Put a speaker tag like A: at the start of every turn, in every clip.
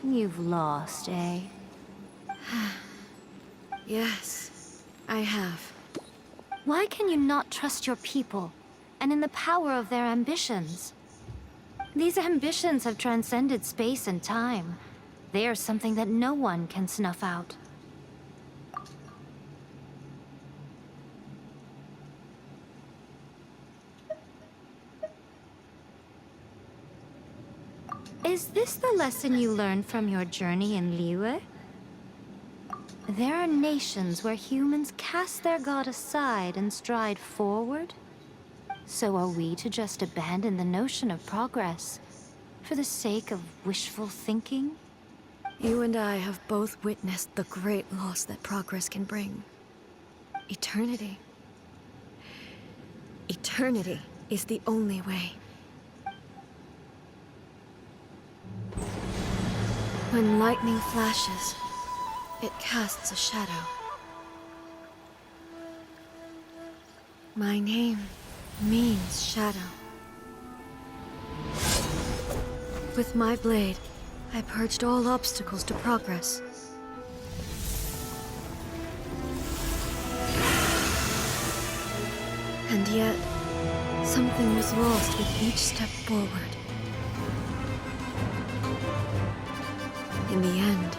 A: You've lost, eh?
B: Yes, I have.
A: Why can you not trust your people, and in the power of their ambitions? These ambitions have transcended space and time. They are something that no one can snuff out. Is this the lesson you learned from your journey in Liyue? There are nations where humans cast their god aside and stride forward. So are we to just abandon the notion of progress for the sake of wishful thinking?
B: You and I have both witnessed the great loss that progress can bring. Eternity. Eternity is the only way. When lightning flashes, it casts a shadow. My name means shadow. With my blade, I purged all obstacles to progress. And yet, something was lost with each step forward. In the end,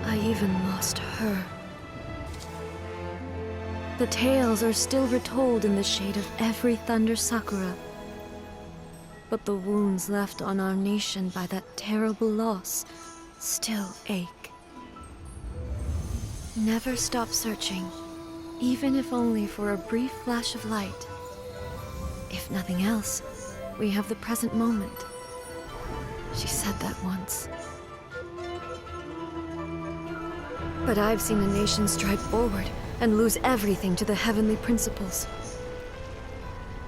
B: I even lost her. The tales are still retold in the shade of every Thunder Sakura. But the wounds left on our nation by that terrible loss still ache. Never stop searching, even if only for a brief flash of light. If nothing else, we have the present moment. She said that once. But I've seen a nation stride forward and lose everything to the heavenly principles.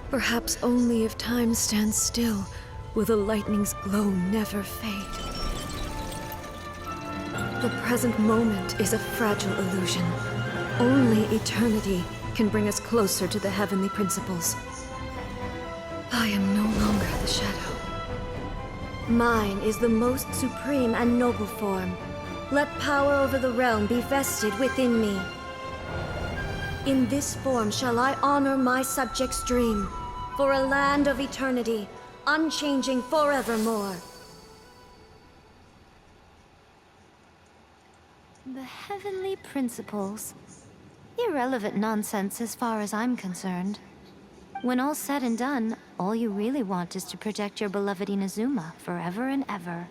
B: Perhaps only if time stands still will the lightning's glow never fade. The present moment is a fragile illusion. Only eternity can bring us closer to the heavenly principles. I am no longer the shadow. Mine is the most supreme and noble form. Let power over the realm be vested within me. In this form shall I honor my subjects' dream, for a land of eternity, unchanging forevermore.
A: The heavenly principles. Irrelevant nonsense as far as I'm concerned. When all's said and done, all you really want is to protect your beloved Inazuma forever and ever.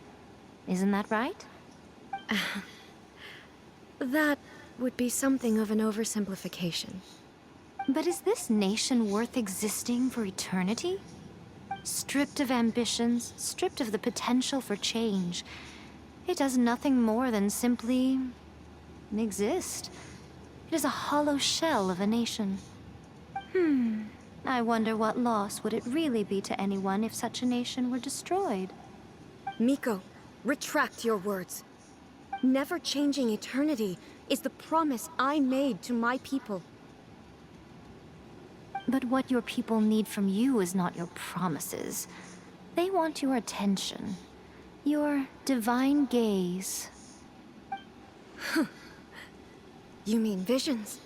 A: Isn't that right?
B: That would be something of an oversimplification.
A: But is this nation worth existing for eternity? Stripped of ambitions, stripped of the potential for change, it does nothing more than simply exist. It is a hollow shell of a nation. I wonder what loss would it really be to anyone if such a nation were destroyed?
B: Miko, retract your words. Never changing eternity is the promise I made to my people.
A: But what your people need from you is not your promises. They want your attention. Your divine gaze.
B: You mean visions?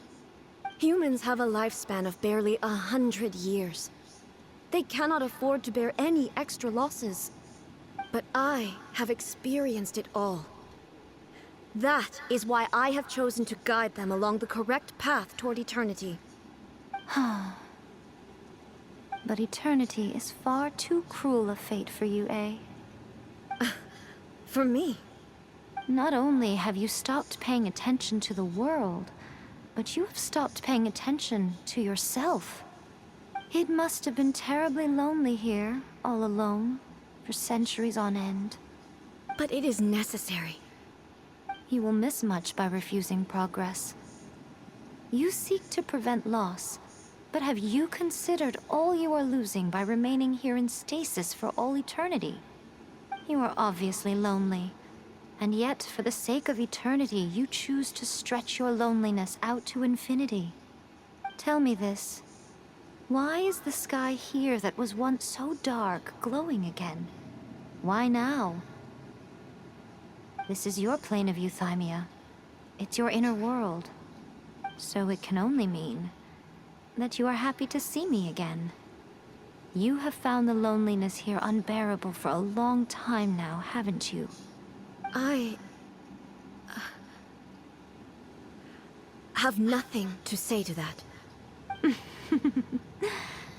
B: Humans have a lifespan of barely 100 years. They cannot afford to bear any extra losses. But I have experienced it all. That is why I have chosen to guide them along the correct path toward eternity.
A: But eternity is far too cruel a fate for you, eh?
B: For me?
A: Not only have you stopped paying attention to the world, but you have stopped paying attention to yourself. It must have been terribly lonely here, all alone, for centuries on end.
B: But it is necessary.
A: You will miss much by refusing progress. You seek to prevent loss, but have you considered all you are losing by remaining here in stasis for all eternity? You are obviously lonely, and yet for the sake of eternity, you choose to stretch your loneliness out to infinity. Tell me this. Why is the sky here that was once so dark glowing again? Why now? This is your plane of euthymia. It's your inner world. So it can only mean that you are happy to see me again. You have found the loneliness here unbearable for a long time now, haven't you?
B: I have nothing to say to that.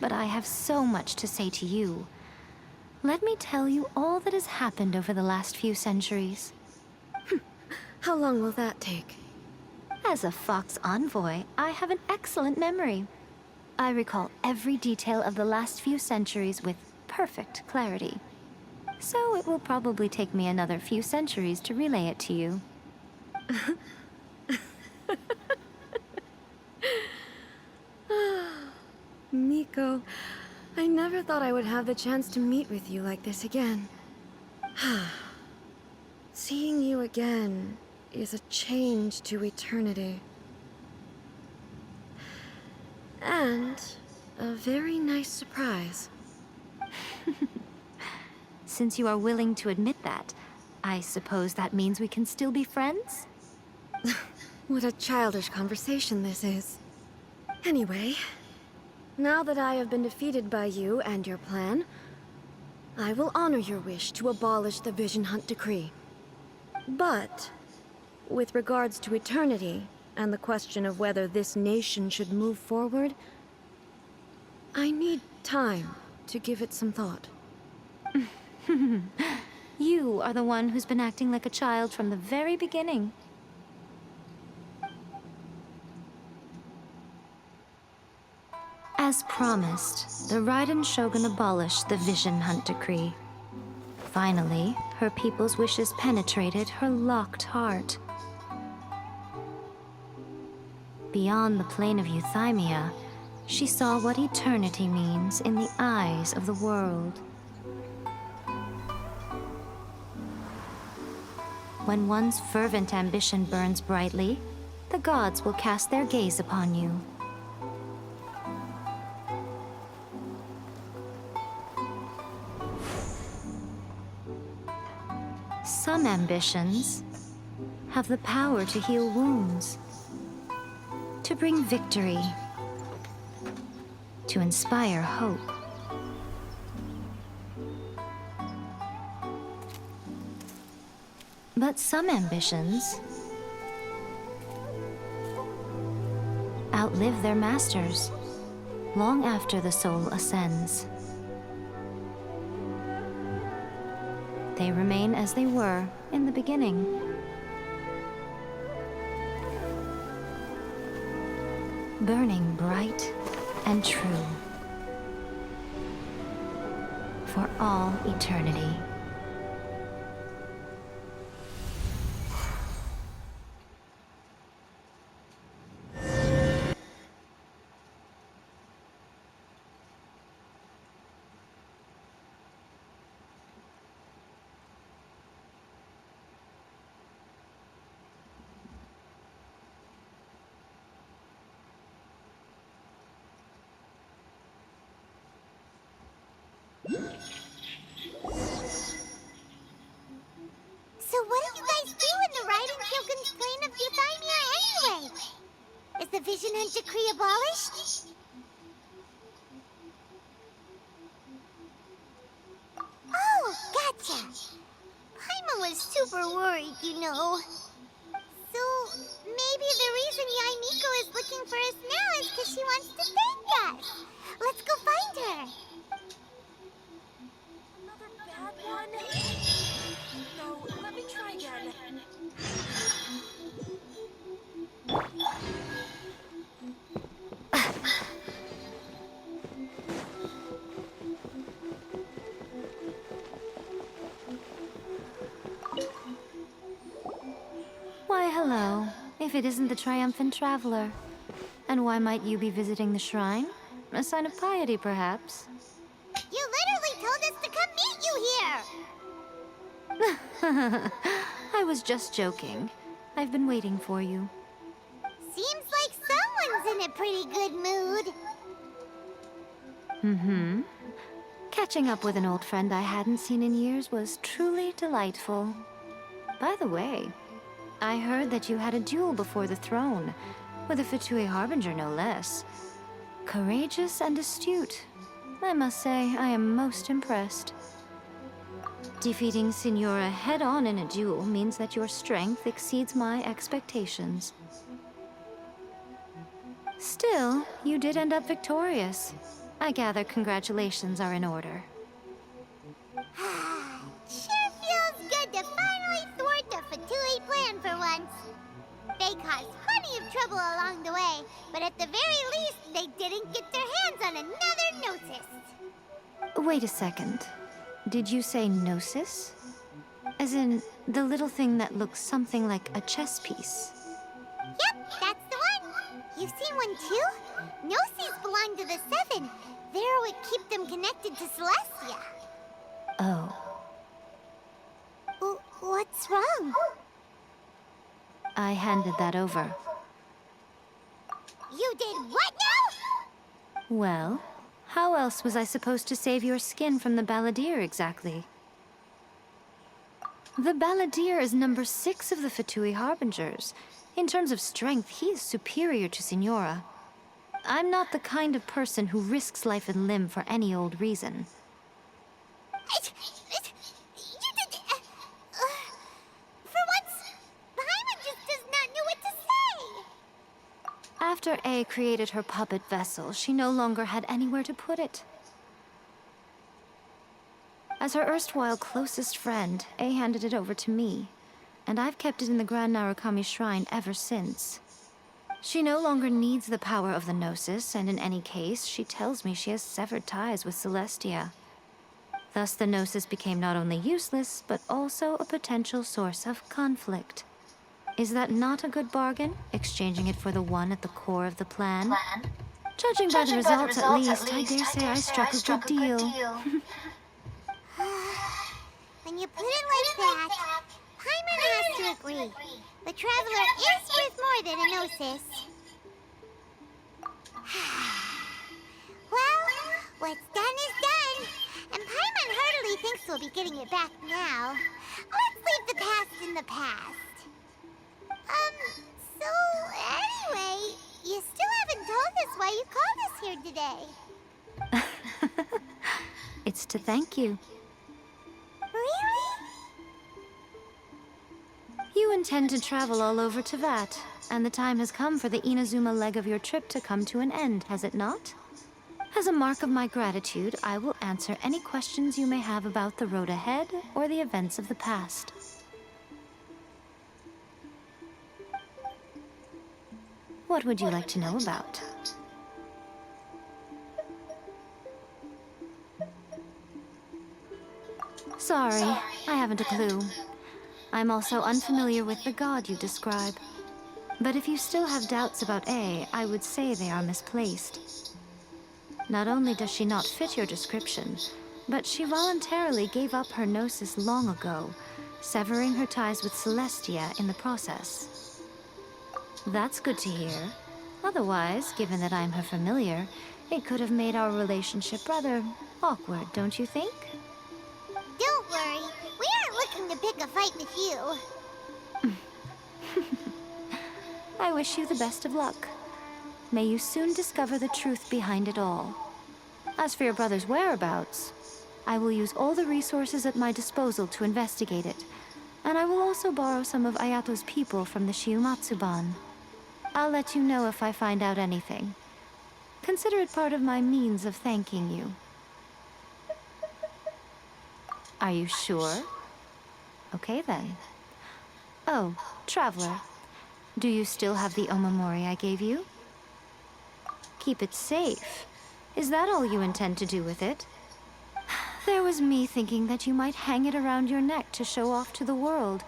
A: But I have so much to say to you. Let me tell you all that has happened over the last few centuries.
B: How long will that take?
A: As a Fox envoy, I have an excellent memory. I recall every detail of the last few centuries with perfect clarity. So it will probably take me another few centuries to relay it to you.
B: Miko, I never thought I would have the chance to meet with you like this again. Seeing you again is a change to eternity. And a very nice surprise.
A: Since you are willing to admit that, I suppose that means we can still be friends?
B: What a childish conversation this is. Anyway, now that I have been defeated by you and your plan, I will honor your wish to abolish the Vision Hunt Decree. But, with regards to eternity, and the question of whether this nation should move forward, I need time to give it some thought.
A: You are the one who's been acting like a child from the very beginning. As promised, the Raiden Shogun abolished the Vision Hunt Decree. Finally, her people's wishes penetrated her locked heart. Beyond the plane of euthymia, she saw what eternity means in the eyes of the world. When one's fervent ambition burns brightly, the gods will cast their gaze upon you. Some ambitions have the power to heal wounds, to bring victory, to inspire hope. But some ambitions outlive their masters long after the soul ascends. They remain as they were in the beginning. Burning bright and true for all eternity.
C: So what do you guys do in the Raiden Shogun's plane of euthymia anyway? Is the Vision Hunt Decree abolished? Oh, gotcha. Paimon was super worried, you know. So, maybe the reason Yaimiko is looking for us now is because she wants to thank us. Let's go find her.
D: Another bad one? No, let me try again.
A: Why, hello. If it isn't the triumphant traveler. And why might you be visiting the shrine? A sign of piety, perhaps?
C: You literally told us to come meet you here!
A: I was just joking. I've been waiting for you.
C: Seems like someone's in a pretty good mood.
A: Mm-hmm. Catching up with an old friend I hadn't seen in years was truly delightful. By the way, I heard that you had a duel before the throne, with a Fatui Harbinger no less. Courageous and astute. I must say, I am most impressed. Defeating Signora head-on in a duel means that your strength exceeds my expectations. Still, you did end up victorious. I gather congratulations are in order.
C: Sure feels good to finally thwart the Fatui plan for once. They caused plenty of trouble along the way, but at the very least, they didn't get their hands on another Gnosis.
A: Wait a second. Did you say Gnosis? As in, the little thing that looks something like a chess piece?
C: Yep, that's the one. You've seen one too? Gnosis belong to the Seven. They're what keep them connected to Celestia.
A: Oh.
C: What's wrong?
A: I handed that over.
C: You did what now?
A: Well, how else was I supposed to save your skin from the Balladeer exactly? The Balladeer is number 6 of the Fatui Harbingers. In terms of strength, he is superior to Signora. I'm not the kind of person who risks life and limb for any old reason.
C: You did... for once, Paimon just does not know what to say.
A: After A created her puppet vessel, she no longer had anywhere to put it. As her erstwhile closest friend, A handed it over to me, and I've kept it in the Grand Narukami Shrine ever since. She no longer needs the power of the Gnosis, and in any case, she tells me she has severed ties with Celestia. Thus, the Gnosis became not only useless, but also a potential source of conflict. Is that not a good bargain, exchanging it for the one at the core of the plan? Judging by the results, at least, I dare say I struck a good deal.
C: When you put it like that, Paimon has to agree. The Traveler is worth more than a Gnosis. Well, what's done is done. And Paimon heartily thinks we'll be getting it back now. Let's leave the past in the past. So anyway, you still haven't told us why you called us here today.
A: It's to thank you.
C: Really?
A: You intend to travel all over Teyvat, and the time has come for the Inazuma leg of your trip to come to an end, has it not? As a mark of my gratitude, I will answer any questions you may have about the road ahead or the events of the past. What would you like to know about? Sorry, I haven't a clue. I'm also unfamiliar with the god you describe. But if you still have doubts about A, I would say they are misplaced. Not only does she not fit your description, but she voluntarily gave up her Gnosis long ago, severing her ties with Celestia in the process. That's good to hear. Otherwise, given that I'm her familiar, it could have made our relationship rather awkward, don't you think?
C: Don't worry, we aren't looking to pick a fight with you.
A: I wish you the best of luck. May you soon discover the truth behind it all. As for your brother's whereabouts, I will use all the resources at my disposal to investigate it, and I will also borrow some of Ayato's people from the Shiumatsuban. I'll let you know if I find out anything. Consider it part of my means of thanking you. Are you sure? Okay then. Oh, Traveler, do you still have the omamori I gave you? Keep it safe. Is that all you intend to do with it? There was me thinking that you might hang it around your neck to show off to the world,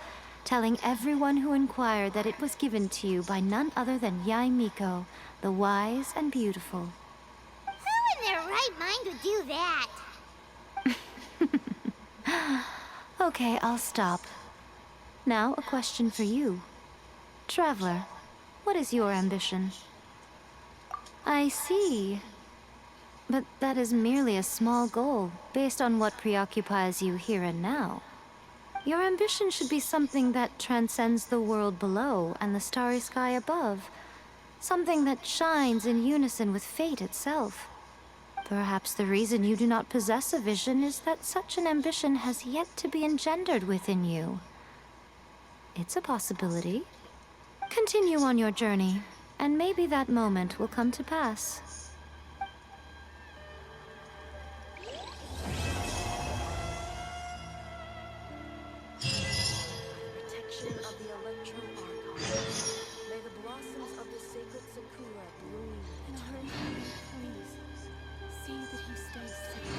A: telling everyone who inquired that it was given to you by none other than Yae Miko, the wise and beautiful.
C: Who in their right mind would do that?
A: Okay, I'll stop. Now, a question for you. Traveler, what is your ambition? I see. But that is merely a small goal, based on what preoccupies you here and now. Your ambition should be something that transcends the world below and the starry sky above. Something that shines in unison with fate itself. Perhaps the reason you do not possess a vision is that such an ambition has yet to be engendered within you. It's a possibility. Continue on your journey, and maybe that moment will come to pass.
D: Protection of the Electro Archon. May the blossoms of the sacred Sakura bloom in eternity.
E: Please, see that he stays safe.